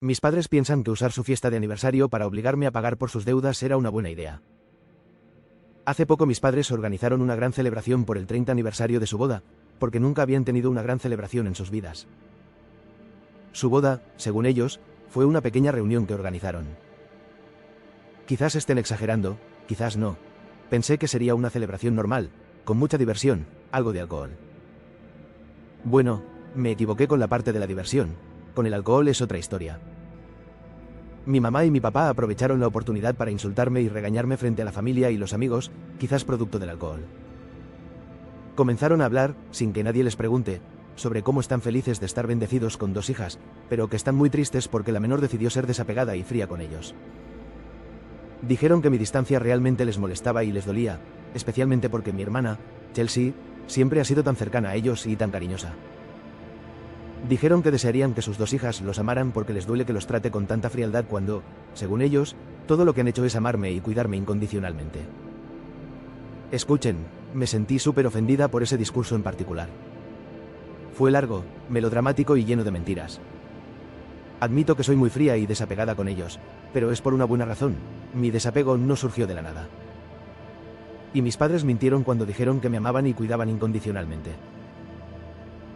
Mis padres piensan que usar su fiesta de aniversario para obligarme a pagar por sus deudas era una buena idea. Hace poco mis padres organizaron una gran celebración por el 30 aniversario de su boda, porque nunca habían tenido una gran celebración en sus vidas. Su boda, según ellos, fue una pequeña reunión que organizaron. Quizás estén exagerando, quizás no. Pensé que sería una celebración normal, con mucha diversión, algo de alcohol. Bueno, me equivoqué con la parte de la diversión. Con el alcohol es otra historia. Mi mamá y mi papá aprovecharon la oportunidad para insultarme y regañarme frente a la familia y los amigos, quizás producto del alcohol. Comenzaron a hablar, sin que nadie les pregunte, sobre cómo están felices de estar bendecidos con 2 hijas, pero que están muy tristes porque la menor decidió ser desapegada y fría con ellos. Dijeron que mi distancia realmente les molestaba y les dolía, especialmente porque mi hermana, Chelsea, siempre ha sido tan cercana a ellos y tan cariñosa. Dijeron que desearían que sus 2 hijas los amaran porque les duele que los trate con tanta frialdad cuando, según ellos, todo lo que han hecho es amarme y cuidarme incondicionalmente. Escuchen, me sentí súper ofendida por ese discurso en particular. Fue largo, melodramático y lleno de mentiras. Admito que soy muy fría y desapegada con ellos, pero es por una buena razón. Mi desapego no surgió de la nada. Y mis padres mintieron cuando dijeron que me amaban y cuidaban incondicionalmente.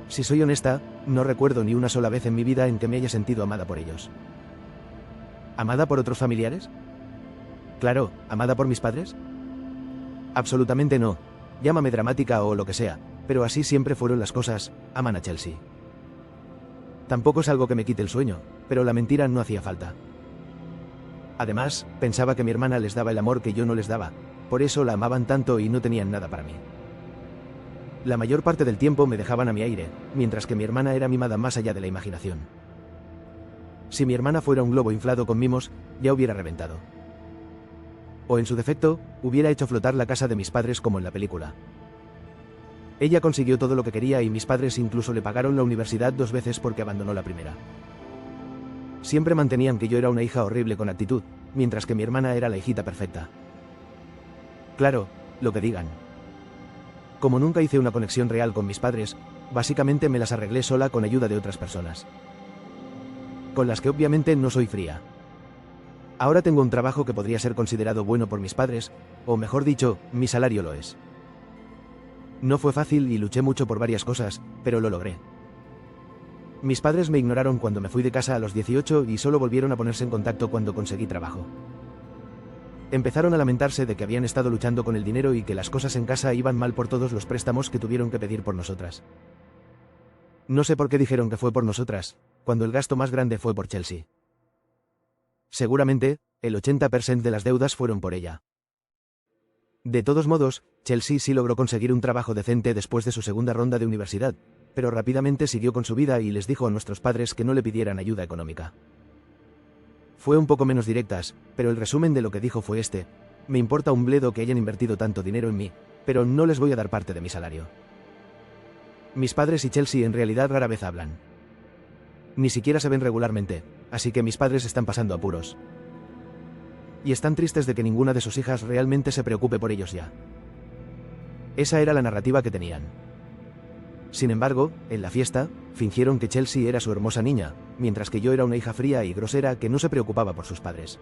Si soy honesta, no recuerdo ni una sola vez en mi vida en que me haya sentido amada por ellos. ¿Amada por otros familiares? Claro, ¿amada por mis padres? Absolutamente no. Llámame dramática o lo que sea, pero así siempre fueron las cosas. Aman a Chelsea. Tampoco es algo que me quite el sueño, pero la mentira no hacía falta. Además, pensaba que mi hermana les daba el amor que yo no les daba, por eso la amaban tanto y no tenían nada para mí. La mayor parte del tiempo me dejaban a mi aire, mientras que mi hermana era mimada más allá de la imaginación. Si mi hermana fuera un globo inflado con mimos, ya hubiera reventado. O en su defecto, hubiera hecho flotar la casa de mis padres como en la película. Ella consiguió todo lo que quería y mis padres incluso le pagaron la universidad 2 veces porque abandonó la primera. Siempre mantenían que yo era una hija horrible con actitud, mientras que mi hermana era la hijita perfecta. Claro, lo que digan. Como nunca hice una conexión real con mis padres, básicamente me las arreglé sola con ayuda de otras personas. Con las que obviamente no soy fría. Ahora tengo un trabajo que podría ser considerado bueno por mis padres, o mejor dicho, mi salario lo es. No fue fácil y luché mucho por varias cosas, pero lo logré. Mis padres me ignoraron cuando me fui de casa a los 18 y solo volvieron a ponerse en contacto cuando conseguí trabajo. Empezaron a lamentarse de que habían estado luchando con el dinero y que las cosas en casa iban mal por todos los préstamos que tuvieron que pedir por nosotras. No sé por qué dijeron que fue por nosotras, cuando el gasto más grande fue por Chelsea. Seguramente, el 80% de las deudas fueron por ella. De todos modos, Chelsea sí logró conseguir un trabajo decente después de su segunda ronda de universidad, pero rápidamente siguió con su vida y les dijo a nuestros padres que no le pidieran ayuda económica. Fue un poco menos directas, pero el resumen de lo que dijo fue este: me importa un bledo que hayan invertido tanto dinero en mí, pero no les voy a dar parte de mi salario. Mis padres y Chelsea en realidad rara vez hablan. Ni siquiera se ven regularmente, así que mis padres están pasando apuros. Y están tristes de que ninguna de sus hijas realmente se preocupe por ellos ya. Esa era la narrativa que tenían. Sin embargo, en la fiesta, fingieron que Chelsea era su hermosa niña, mientras que yo era una hija fría y grosera que no se preocupaba por sus padres.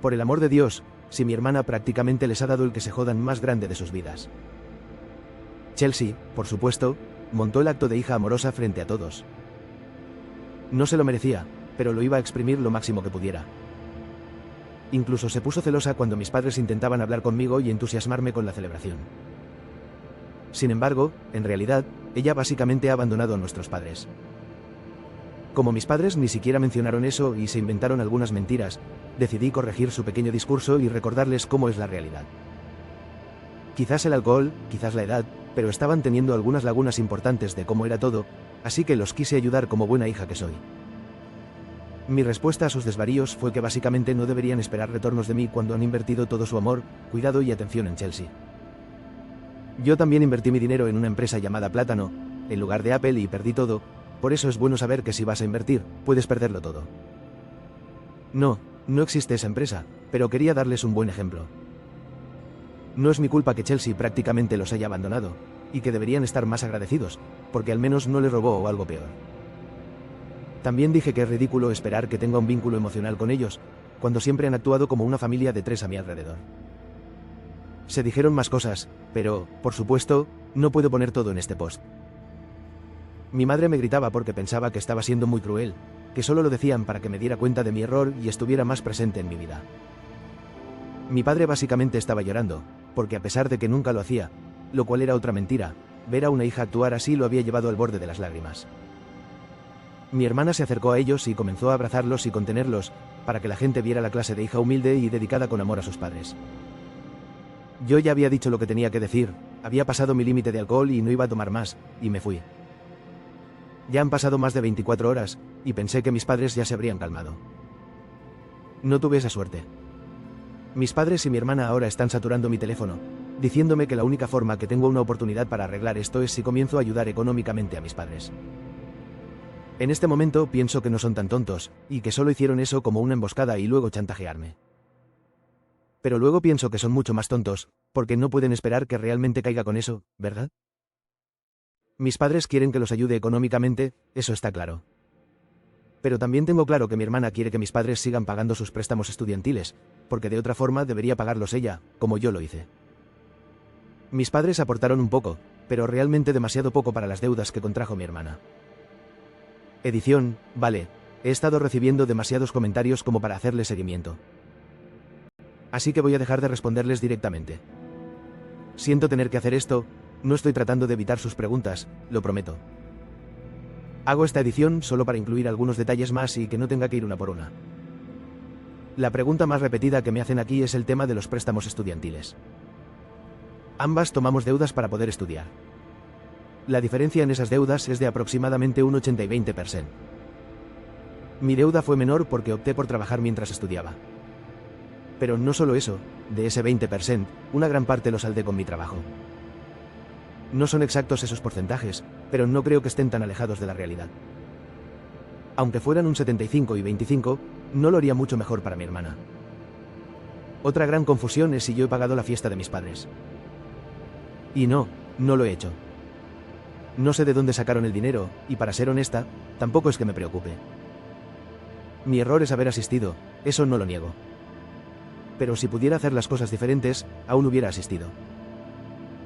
Por el amor de Dios, si mi hermana prácticamente les ha dado el que se jodan más grande de sus vidas. Chelsea, por supuesto, montó el acto de hija amorosa frente a todos. No se lo merecía, pero lo iba a exprimir lo máximo que pudiera. Incluso se puso celosa cuando mis padres intentaban hablar conmigo y entusiasmarme con la celebración. Sin embargo, en realidad, ella básicamente ha abandonado a nuestros padres. Como mis padres ni siquiera mencionaron eso y se inventaron algunas mentiras, decidí corregir su pequeño discurso y recordarles cómo es la realidad. Quizás el alcohol, quizás la edad, pero estaban teniendo algunas lagunas importantes de cómo era todo, así que los quise ayudar como buena hija que soy. Mi respuesta a sus desvaríos fue que básicamente no deberían esperar retornos de mí cuando han invertido todo su amor, cuidado y atención en Chelsea. Yo también invertí mi dinero en una empresa llamada Plátano, en lugar de Apple, y perdí todo, por eso es bueno saber que si vas a invertir, puedes perderlo todo. No existe esa empresa, pero quería darles un buen ejemplo. No es mi culpa que Chelsea prácticamente los haya abandonado, y que deberían estar más agradecidos, porque al menos no les robó o algo peor. También dije que es ridículo esperar que tenga un vínculo emocional con ellos, cuando siempre han actuado como una familia de 3 a mi alrededor. Se dijeron más cosas, pero, por supuesto, no puedo poner todo en este post. Mi madre me gritaba porque pensaba que estaba siendo muy cruel, que solo lo decían para que me diera cuenta de mi error y estuviera más presente en mi vida. Mi padre básicamente estaba llorando, porque a pesar de que nunca lo hacía, lo cual era otra mentira, ver a una hija actuar así lo había llevado al borde de las lágrimas. Mi hermana se acercó a ellos y comenzó a abrazarlos y contenerlos, para que la gente viera la clase de hija humilde y dedicada con amor a sus padres. Yo ya había dicho lo que tenía que decir, había pasado mi límite de alcohol y no iba a tomar más, y me fui. Ya han pasado más de 24 horas, y pensé que mis padres ya se habrían calmado. No tuve esa suerte. Mis padres y mi hermana ahora están saturando mi teléfono, diciéndome que la única forma que tengo una oportunidad para arreglar esto es si comienzo a ayudar económicamente a mis padres. En este momento pienso que no son tan tontos, y que solo hicieron eso como una emboscada y luego chantajearme. Pero luego pienso que son mucho más tontos, porque no pueden esperar que realmente caiga con eso, ¿verdad? Mis padres quieren que los ayude económicamente, eso está claro. Pero también tengo claro que mi hermana quiere que mis padres sigan pagando sus préstamos estudiantiles, porque de otra forma debería pagarlos ella, como yo lo hice. Mis padres aportaron un poco, pero realmente demasiado poco para las deudas que contrajo mi hermana. Edición, vale, he estado recibiendo demasiados comentarios como para hacerle seguimiento. Así que voy a dejar de responderles directamente. Siento tener que hacer esto, no estoy tratando de evitar sus preguntas, lo prometo. Hago esta edición solo para incluir algunos detalles más y que no tenga que ir una por una. La pregunta más repetida que me hacen aquí es el tema de los préstamos estudiantiles. Ambas tomamos deudas para poder estudiar. La diferencia en esas deudas es de aproximadamente un 80 y 20%. Mi deuda fue menor porque opté por trabajar mientras estudiaba. Pero no solo eso, de ese 20%, una gran parte lo saldé con mi trabajo. No son exactos esos porcentajes, pero no creo que estén tan alejados de la realidad. Aunque fueran un 75 y 25, no lo haría mucho mejor para mi hermana. Otra gran confusión es si yo he pagado la fiesta de mis padres. Y no lo he hecho. No sé de dónde sacaron el dinero, y para ser honesta, tampoco es que me preocupe. Mi error es haber asistido, eso no lo niego. Pero si pudiera hacer las cosas diferentes, aún hubiera asistido.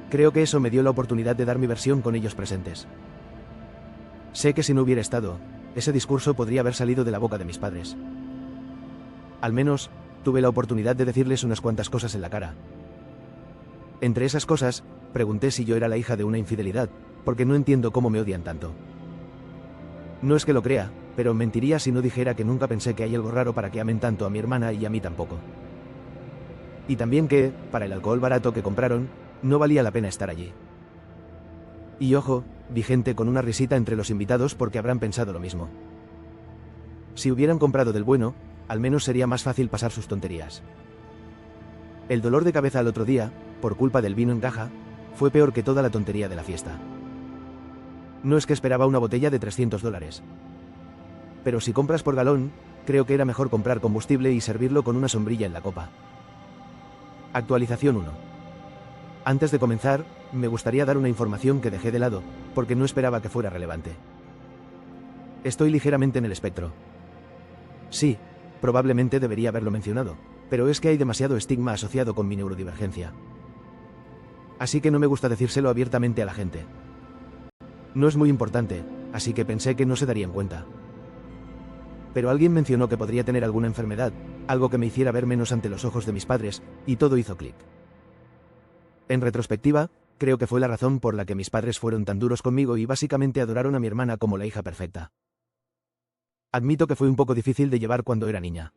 Creo que eso me dio la oportunidad de dar mi versión con ellos presentes. Sé que si no hubiera estado, ese discurso podría haber salido de la boca de mis padres. Al menos, tuve la oportunidad de decirles unas cuantas cosas en la cara. Entre esas cosas, pregunté si yo era la hija de una infidelidad, porque no entiendo cómo me odian tanto. No es que lo crea, pero mentiría si no dijera que nunca pensé que hay algo raro para que amen tanto a mi hermana y a mí tampoco. Y también que, para el alcohol barato que compraron, no valía la pena estar allí. Y ojo, vi gente con una risita entre los invitados porque habrán pensado lo mismo. Si hubieran comprado del bueno, al menos sería más fácil pasar sus tonterías. El dolor de cabeza al otro día, por culpa del vino en caja, fue peor que toda la tontería de la fiesta. No es que esperaba una botella de $300. Pero si compras por galón, creo que era mejor comprar combustible y servirlo con una sombrilla en la copa. Actualización 1. Antes de comenzar, me gustaría dar una información que dejé de lado, porque no esperaba que fuera relevante. Estoy ligeramente en el espectro. Sí, probablemente debería haberlo mencionado, pero es que hay demasiado estigma asociado con mi neurodivergencia. Así que no me gusta decírselo abiertamente a la gente. No es muy importante, así que pensé que no se daría en cuenta. Pero alguien mencionó que podría tener alguna enfermedad, algo que me hiciera ver menos ante los ojos de mis padres, y todo hizo clic. En retrospectiva, creo que fue la razón por la que mis padres fueron tan duros conmigo y básicamente adoraron a mi hermana como la hija perfecta. Admito que fue un poco difícil de llevar cuando era niña.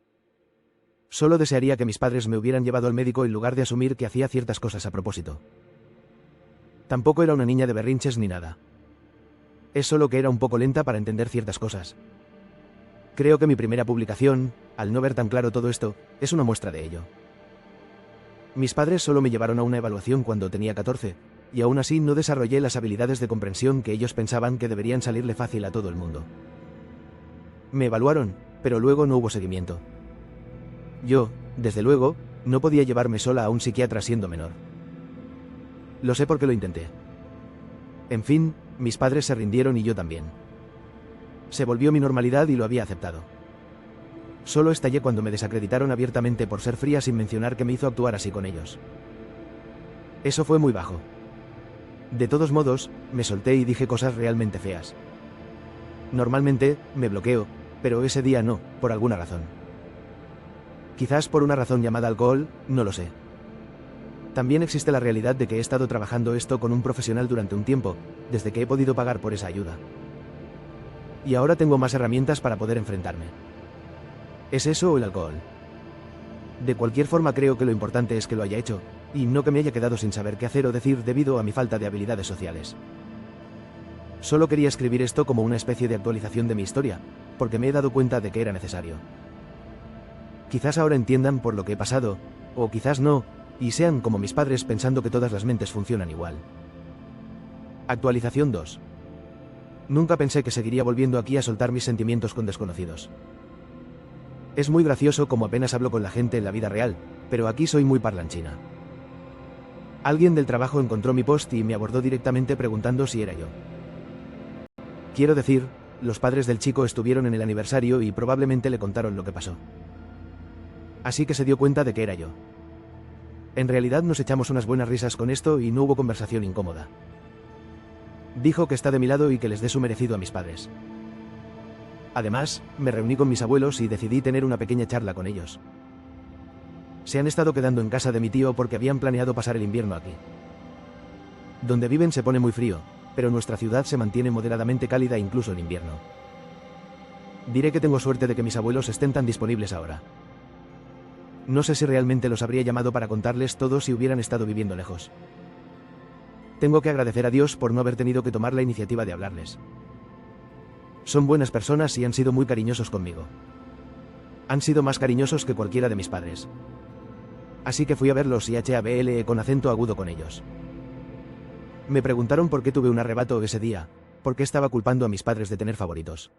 Solo desearía que mis padres me hubieran llevado al médico en lugar de asumir que hacía ciertas cosas a propósito. Tampoco era una niña de berrinches ni nada. Es solo que era un poco lenta para entender ciertas cosas. Creo que mi primera publicación, al no ver tan claro todo esto, es una muestra de ello. Mis padres solo me llevaron a una evaluación cuando tenía 14, y aún así no desarrollé las habilidades de comprensión que ellos pensaban que deberían salirle fácil a todo el mundo. Me evaluaron, pero luego no hubo seguimiento. Yo, desde luego, no podía llevarme sola a un psiquiatra siendo menor. Lo sé porque lo intenté. En fin, mis padres se rindieron y yo también. Se volvió mi normalidad y lo había aceptado. Solo estallé cuando me desacreditaron abiertamente por ser fría sin mencionar que me hizo actuar así con ellos. Eso fue muy bajo. De todos modos, me solté y dije cosas realmente feas. Normalmente, me bloqueo, pero ese día no, por alguna razón. Quizás por una razón llamada alcohol, no lo sé. También existe la realidad de que he estado trabajando esto con un profesional durante un tiempo, desde que he podido pagar por esa ayuda. Y ahora tengo más herramientas para poder enfrentarme. ¿Es eso o el alcohol? De cualquier forma creo que lo importante es que lo haya hecho, y no que me haya quedado sin saber qué hacer o decir debido a mi falta de habilidades sociales. Solo quería escribir esto como una especie de actualización de mi historia, porque me he dado cuenta de que era necesario. Quizás ahora entiendan por lo que he pasado, o quizás no, y sean como mis padres pensando que todas las mentes funcionan igual. Actualización 2. Nunca pensé que seguiría volviendo aquí a soltar mis sentimientos con desconocidos. Es muy gracioso como apenas hablo con la gente en la vida real, pero aquí soy muy parlanchina. Alguien del trabajo encontró mi post y me abordó directamente preguntando si era yo. Quiero decir, los padres del chico estuvieron en el aniversario y probablemente le contaron lo que pasó. Así que se dio cuenta de que era yo. En realidad nos echamos unas buenas risas con esto y no hubo conversación incómoda. Dijo que está de mi lado y que les dé su merecido a mis padres. Además, me reuní con mis abuelos y decidí tener una pequeña charla con ellos. Se han estado quedando en casa de mi tío porque habían planeado pasar el invierno aquí. Donde viven se pone muy frío, pero nuestra ciudad se mantiene moderadamente cálida incluso en invierno. Diré que tengo suerte de que mis abuelos estén tan disponibles ahora. No sé si realmente los habría llamado para contarles todo si hubieran estado viviendo lejos. Tengo que agradecer a Dios por no haber tenido que tomar la iniciativa de hablarles. Son buenas personas y han sido muy cariñosos conmigo. Han sido más cariñosos que cualquiera de mis padres. Así que fui a verlos y hablé con acento agudo con ellos. Me preguntaron por qué tuve un arrebato ese día, por qué estaba culpando a mis padres de tener favoritos.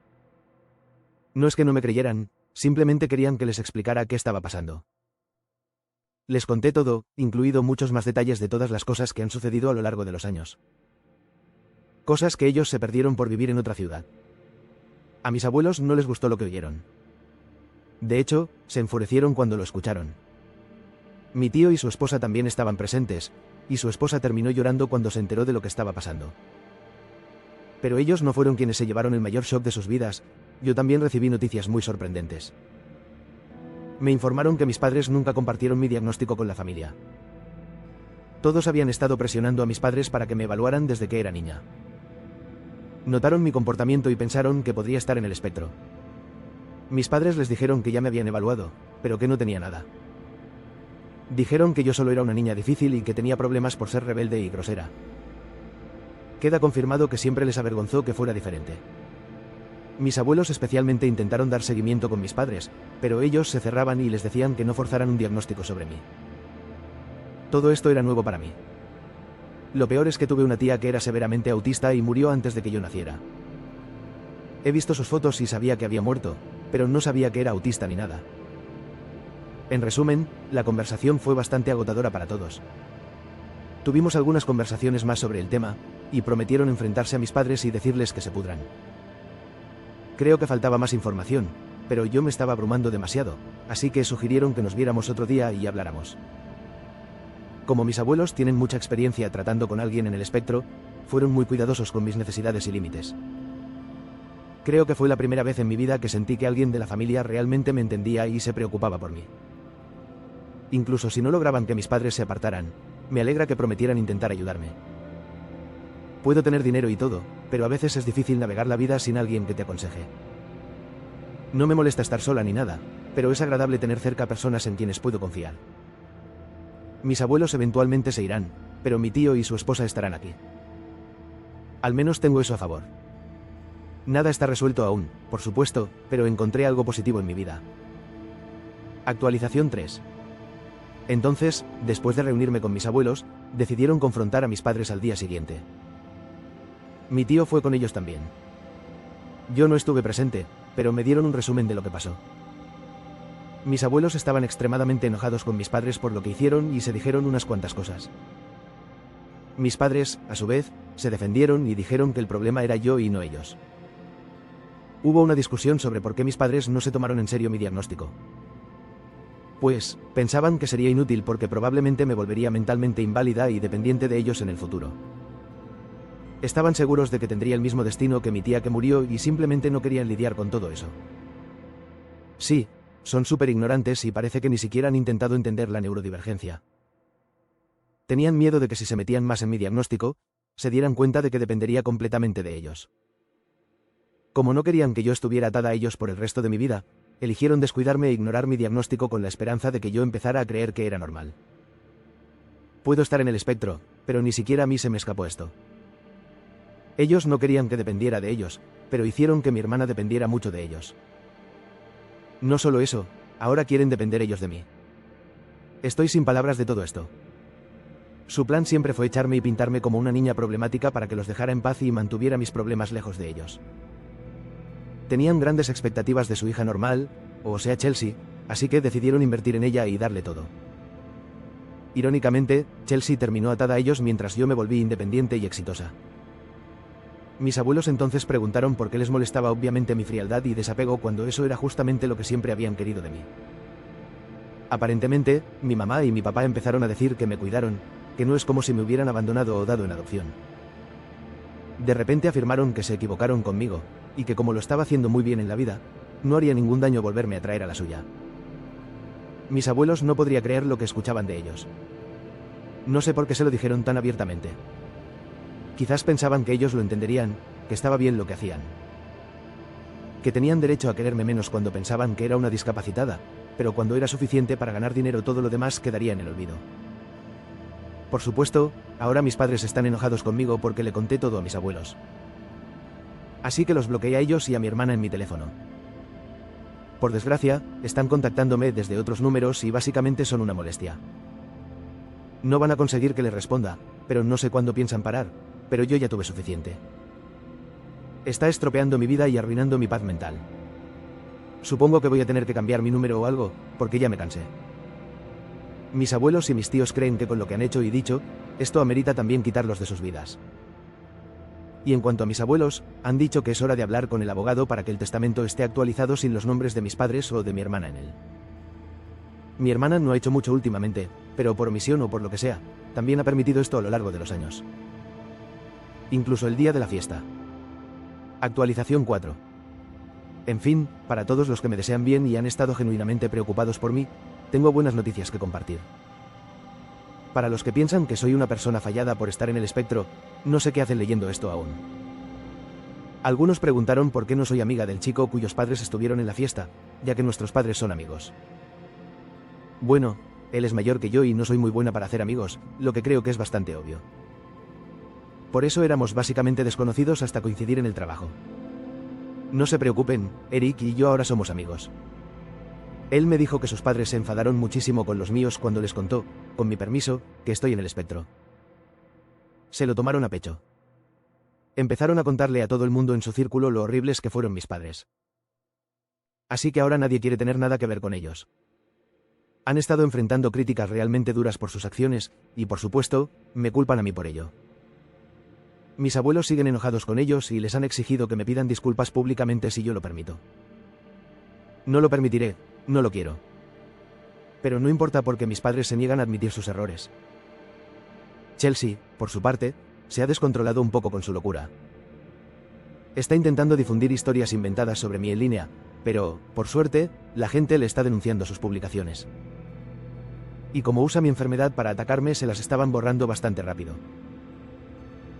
No es que no me creyeran, simplemente querían que les explicara qué estaba pasando. Les conté todo, incluido muchos más detalles de todas las cosas que han sucedido a lo largo de los años. Cosas que ellos se perdieron por vivir en otra ciudad. A mis abuelos no les gustó lo que oyeron. De hecho, se enfurecieron cuando lo escucharon. Mi tío y su esposa también estaban presentes, y su esposa terminó llorando cuando se enteró de lo que estaba pasando. Pero ellos no fueron quienes se llevaron el mayor shock de sus vidas, yo también recibí noticias muy sorprendentes. Me informaron que mis padres nunca compartieron mi diagnóstico con la familia. Todos habían estado presionando a mis padres para que me evaluaran desde que era niña. Notaron mi comportamiento y pensaron que podría estar en el espectro. Mis padres les dijeron que ya me habían evaluado, pero que no tenía nada. Dijeron que yo solo era una niña difícil y que tenía problemas por ser rebelde y grosera. Queda confirmado que siempre les avergonzó que fuera diferente. Mis abuelos especialmente intentaron dar seguimiento con mis padres, pero ellos se cerraban y les decían que no forzaran un diagnóstico sobre mí. Todo esto era nuevo para mí. Lo peor es que tuve una tía que era severamente autista y murió antes de que yo naciera. He visto sus fotos y sabía que había muerto, pero no sabía que era autista ni nada. En resumen, la conversación fue bastante agotadora para todos. Tuvimos algunas conversaciones más sobre el tema, y prometieron enfrentarse a mis padres y decirles que se pudran. Creo que faltaba más información, pero yo me estaba abrumando demasiado, así que sugirieron que nos viéramos otro día y habláramos. Como mis abuelos tienen mucha experiencia tratando con alguien en el espectro, fueron muy cuidadosos con mis necesidades y límites. Creo que fue la primera vez en mi vida que sentí que alguien de la familia realmente me entendía y se preocupaba por mí. Incluso si no lograban que mis padres se apartaran, me alegra que prometieran intentar ayudarme. Puedo tener dinero y todo, pero a veces es difícil navegar la vida sin alguien que te aconseje. No me molesta estar sola ni nada, pero es agradable tener cerca personas en quienes puedo confiar. Mis abuelos eventualmente se irán, pero mi tío y su esposa estarán aquí. Al menos tengo eso a favor. Nada está resuelto aún, por supuesto, pero encontré algo positivo en mi vida. Actualización 3. Entonces, después de reunirme con mis abuelos, decidieron confrontar a mis padres al día siguiente. Mi tío fue con ellos también. Yo no estuve presente, pero me dieron un resumen de lo que pasó. Mis abuelos estaban extremadamente enojados con mis padres por lo que hicieron y se dijeron unas cuantas cosas. Mis padres, a su vez, se defendieron y dijeron que el problema era yo y no ellos. Hubo una discusión sobre por qué mis padres no se tomaron en serio mi diagnóstico. Pues, pensaban que sería inútil porque probablemente me volvería mentalmente inválida y dependiente de ellos en el futuro. Estaban seguros de que tendría el mismo destino que mi tía que murió y simplemente no querían lidiar con todo eso. Sí, son súper ignorantes y parece que ni siquiera han intentado entender la neurodivergencia. Tenían miedo de que si se metían más en mi diagnóstico, se dieran cuenta de que dependería completamente de ellos. Como no querían que yo estuviera atada a ellos por el resto de mi vida, eligieron descuidarme e ignorar mi diagnóstico con la esperanza de que yo empezara a creer que era normal. Puedo estar en el espectro, pero ni siquiera a mí se me escapó esto. Ellos no querían que dependiera de ellos, pero hicieron que mi hermana dependiera mucho de ellos. No solo eso, ahora quieren depender ellos de mí. Estoy sin palabras de todo esto. Su plan siempre fue echarme y pintarme como una niña problemática para que los dejara en paz y mantuviera mis problemas lejos de ellos. Tenían grandes expectativas de su hija normal, o sea Chelsea, así que decidieron invertir en ella y darle todo. Irónicamente, Chelsea terminó atada a ellos mientras yo me volví independiente y exitosa. Mis abuelos entonces preguntaron por qué les molestaba obviamente mi frialdad y desapego cuando eso era justamente lo que siempre habían querido de mí. Aparentemente, mi mamá y mi papá empezaron a decir que me cuidaron, que no es como si me hubieran abandonado o dado en adopción. De repente afirmaron que se equivocaron conmigo, y que como lo estaba haciendo muy bien en la vida, no haría ningún daño volverme a traer a la suya. Mis abuelos no podría creer lo que escuchaban de ellos. No sé por qué se lo dijeron tan abiertamente. Quizás pensaban que ellos lo entenderían, que estaba bien lo que hacían. Que tenían derecho a quererme menos cuando pensaban que era una discapacitada, pero cuando era suficiente para ganar dinero todo lo demás quedaría en el olvido. Por supuesto, ahora mis padres están enojados conmigo porque le conté todo a mis abuelos. Así que los bloqueé a ellos y a mi hermana en mi teléfono. Por desgracia, están contactándome desde otros números y básicamente son una molestia. No van a conseguir que les responda, pero no sé cuándo piensan parar, pero yo ya tuve suficiente. Está estropeando mi vida y arruinando mi paz mental. Supongo que voy a tener que cambiar mi número o algo, porque ya me cansé. Mis abuelos y mis tíos creen que con lo que han hecho y dicho, esto amerita también quitarlos de sus vidas. Y en cuanto a mis abuelos, han dicho que es hora de hablar con el abogado para que el testamento esté actualizado sin los nombres de mis padres o de mi hermana en él. Mi hermana no ha hecho mucho últimamente, pero por omisión o por lo que sea, también ha permitido esto a lo largo de los años. Incluso el día de la fiesta. Actualización 4. En fin, para todos los que me desean bien y han estado genuinamente preocupados por mí, tengo buenas noticias que compartir. Para los que piensan que soy una persona fallada por estar en el espectro, no sé qué hacen leyendo esto aún. Algunos preguntaron por qué no soy amiga del chico cuyos padres estuvieron en la fiesta, ya que nuestros padres son amigos. Bueno, él es mayor que yo y no soy muy buena para hacer amigos, lo que creo que es bastante obvio. Por eso éramos básicamente desconocidos hasta coincidir en el trabajo. No se preocupen, Eric y yo ahora somos amigos. Él me dijo que sus padres se enfadaron muchísimo con los míos cuando les contó, con mi permiso, que estoy en el espectro. Se lo tomaron a pecho. Empezaron a contarle a todo el mundo en su círculo lo horribles que fueron mis padres. Así que ahora nadie quiere tener nada que ver con ellos. Han estado enfrentando críticas realmente duras por sus acciones, y por supuesto, me culpan a mí por ello. Mis abuelos siguen enojados con ellos y les han exigido que me pidan disculpas públicamente si yo lo permito. No lo permitiré, no lo quiero. Pero no importa porque mis padres se niegan a admitir sus errores. Chelsea, por su parte, se ha descontrolado un poco con su locura. Está intentando difundir historias inventadas sobre mí en línea, pero, por suerte, la gente le está denunciando sus publicaciones. Y como usa mi enfermedad para atacarme, se las estaban borrando bastante rápido.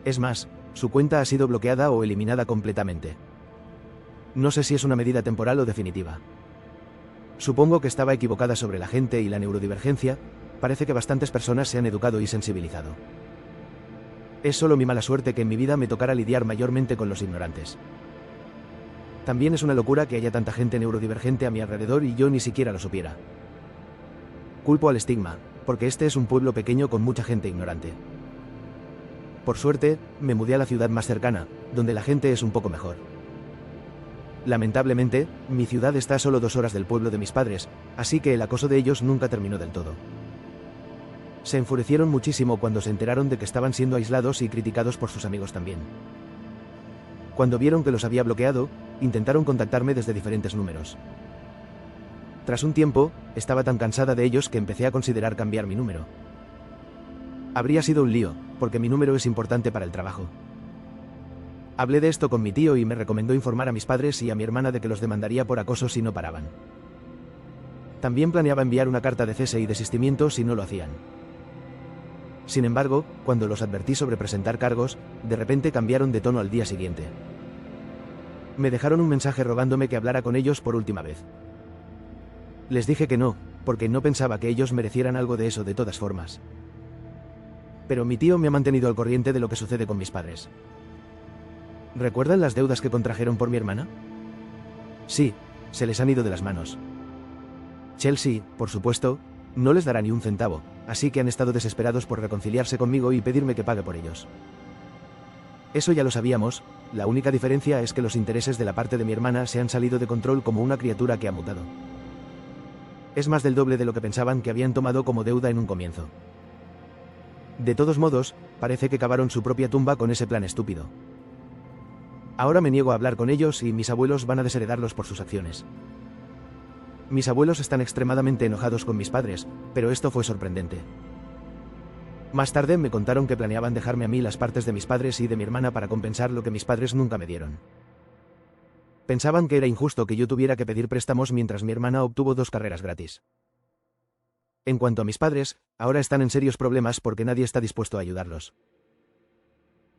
Es más, su cuenta ha sido bloqueada o eliminada completamente. No sé si es una medida temporal o definitiva. Supongo que estaba equivocada sobre la gente y la neurodivergencia, parece que bastantes personas se han educado y sensibilizado. Es solo mi mala suerte que en mi vida me tocara lidiar mayormente con los ignorantes. También es una locura que haya tanta gente neurodivergente a mi alrededor y yo ni siquiera lo supiera. Culpo al estigma, porque este es un pueblo pequeño con mucha gente ignorante. Por suerte, me mudé a la ciudad más cercana, donde la gente es un poco mejor. Lamentablemente, mi ciudad está a solo 2 horas del pueblo de mis padres, así que el acoso de ellos nunca terminó del todo. Se enfurecieron muchísimo cuando se enteraron de que estaban siendo aislados y criticados por sus amigos también. Cuando vieron que los había bloqueado, intentaron contactarme desde diferentes números. Tras un tiempo, estaba tan cansada de ellos que empecé a considerar cambiar mi número. Habría sido un lío, porque mi número es importante para el trabajo. Hablé de esto con mi tío y me recomendó informar a mis padres y a mi hermana de que los demandaría por acoso si no paraban. También planeaba enviar una carta de cese y desistimiento si no lo hacían. Sin embargo, cuando los advertí sobre presentar cargos, de repente cambiaron de tono al día siguiente. Me dejaron un mensaje rogándome que hablara con ellos por última vez. Les dije que no, porque no pensaba que ellos merecieran algo de eso de todas formas. Pero mi tío me ha mantenido al corriente de lo que sucede con mis padres. ¿Recuerdan las deudas que contrajeron por mi hermana? Sí, se les han ido de las manos. Chelsea, por supuesto, no les dará ni un centavo, así que han estado desesperados por reconciliarse conmigo y pedirme que pague por ellos. Eso ya lo sabíamos, la única diferencia es que los intereses de la parte de mi hermana se han salido de control como una criatura que ha mutado. Es más del doble de lo que pensaban que habían tomado como deuda en un comienzo. De todos modos, parece que cavaron su propia tumba con ese plan estúpido. Ahora me niego a hablar con ellos y mis abuelos van a desheredarlos por sus acciones. Mis abuelos están extremadamente enojados con mis padres, pero esto fue sorprendente. Más tarde me contaron que planeaban dejarme a mí las partes de mis padres y de mi hermana para compensar lo que mis padres nunca me dieron. Pensaban que era injusto que yo tuviera que pedir préstamos mientras mi hermana obtuvo 2 carreras gratis. En cuanto a mis padres, ahora están en serios problemas porque nadie está dispuesto a ayudarlos.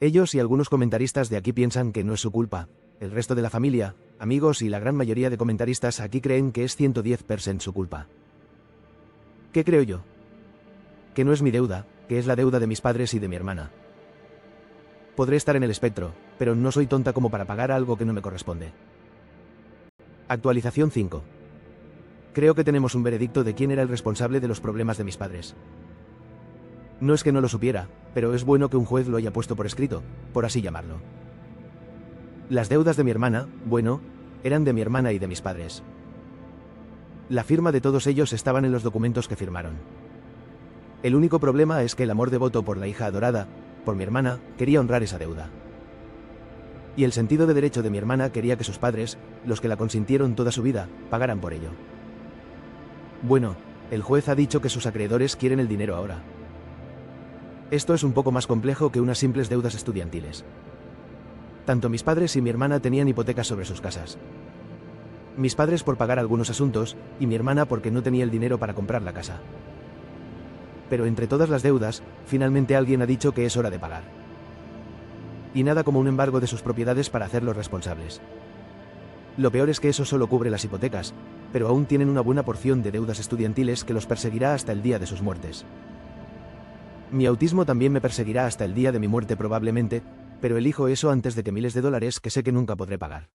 Ellos y algunos comentaristas de aquí piensan que no es su culpa. El resto de la familia, amigos y la gran mayoría de comentaristas aquí creen que es 110% su culpa. ¿Qué creo yo? Que no es mi deuda, que es la deuda de mis padres y de mi hermana. Podré estar en el espectro, pero no soy tonta como para pagar algo que no me corresponde. Actualización 5. Creo que tenemos un veredicto de quién era el responsable de los problemas de mis padres. No es que no lo supiera, pero es bueno que un juez lo haya puesto por escrito, por así llamarlo. Las deudas de mi hermana, bueno, eran de mi hermana y de mis padres. La firma de todos ellos estaban en los documentos que firmaron. El único problema es que el amor devoto por la hija adorada, por mi hermana, quería honrar esa deuda. Y el sentido de derecho de mi hermana quería que sus padres, los que la consintieron toda su vida, pagaran por ello. Bueno, el juez ha dicho que sus acreedores quieren el dinero ahora. Esto es un poco más complejo que unas simples deudas estudiantiles. Tanto mis padres y mi hermana tenían hipotecas sobre sus casas. Mis padres por pagar algunos asuntos, y mi hermana porque no tenía el dinero para comprar la casa. Pero entre todas las deudas, finalmente alguien ha dicho que es hora de pagar. Y nada como un embargo de sus propiedades para hacerlos responsables. Lo peor es que eso solo cubre las hipotecas, pero aún tienen una buena porción de deudas estudiantiles que los perseguirá hasta el día de sus muertes. Mi autismo también me perseguirá hasta el día de mi muerte probablemente, pero elijo eso antes de que miles de dólares que sé que nunca podré pagar.